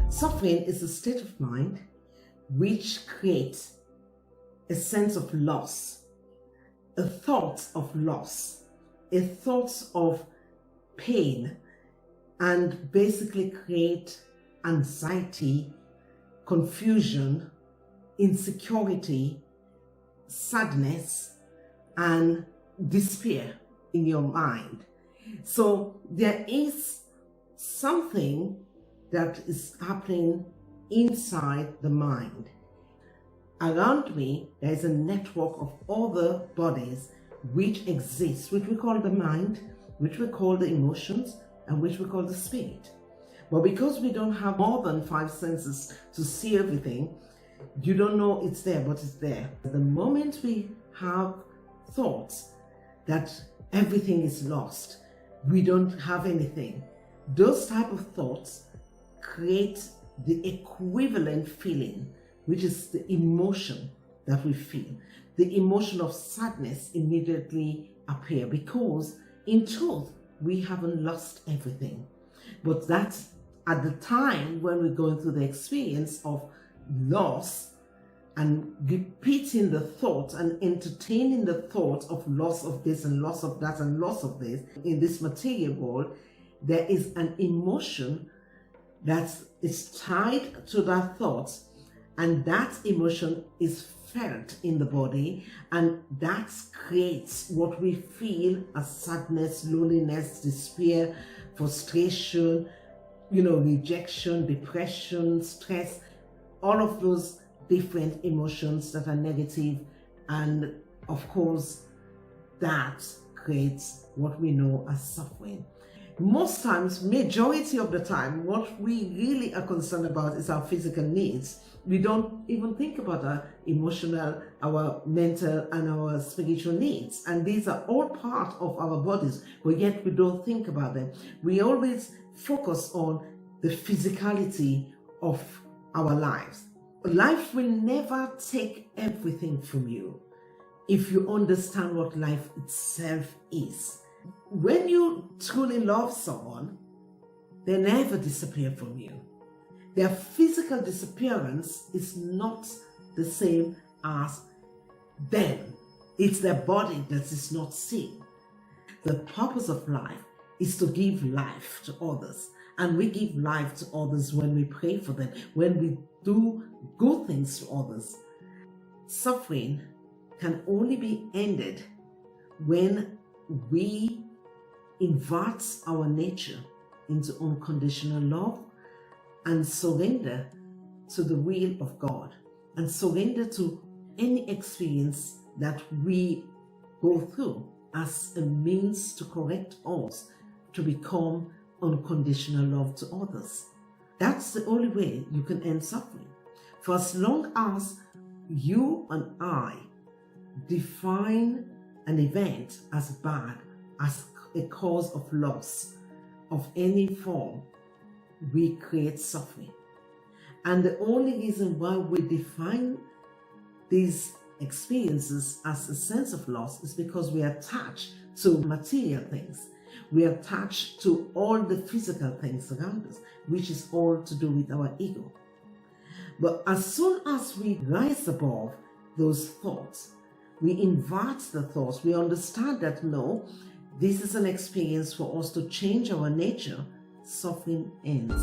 Suffering is a state of mind which creates a sense of loss, a thought of loss, a thought of pain, and basically create anxiety, confusion, insecurity, sadness, and despair in your mind. So there is something that is happening inside the mind. Around me, there is a network of other bodies which exist, which we call the mind, which we call the emotions, and which we call the spirit. But because we don't have more than 5 senses to see everything, you don't know it's there, but it's there. The moment we have thoughts that everything is lost, we don't have anything, those type of thoughts create the equivalent feeling, which is the emotion that we feel. The emotion of sadness immediately appear because in truth, we haven't lost everything. But that's at the time when we're going through the experience of loss and repeating the thought and entertaining the thought of loss of this and loss of that and loss of this in this material world, there is an emotion that is tied to that thought, and that emotion is felt in the body, and that creates what we feel as sadness, loneliness, despair, frustration, rejection, depression, stress, all of those different emotions that are negative, and of course that creates what we know as suffering. Most times, majority of the time, what we really are concerned about is our physical needs. We don't even think about our emotional, our mental, and our spiritual needs. And these are all part of our bodies, but yet we don't think about them. We always focus on the physicality of our lives. Life will never take everything from you if you understand what life itself is. When you truly love someone, they never disappear from you. Their physical disappearance is not the same as them. It's their body that is not seen. The purpose of life is to give life to others. And we give life to others when we pray for them, when we do good things to others. Suffering can only be ended when we invert our nature into unconditional love and surrender to the will of God and surrender to any experience that we go through as a means to correct us to become unconditional love to others. That's the only way you can end suffering. For as long as you and I define an event as bad, as a cause of loss of any form, we create suffering. And the only reason why we define these experiences as a sense of loss is because we are attached to material things. We are attached to all the physical things around us, which is all to do with our ego. But as soon as we rise above those thoughts, we invert the thoughts, we understand that no, this is an experience for us to change our nature, suffering ends.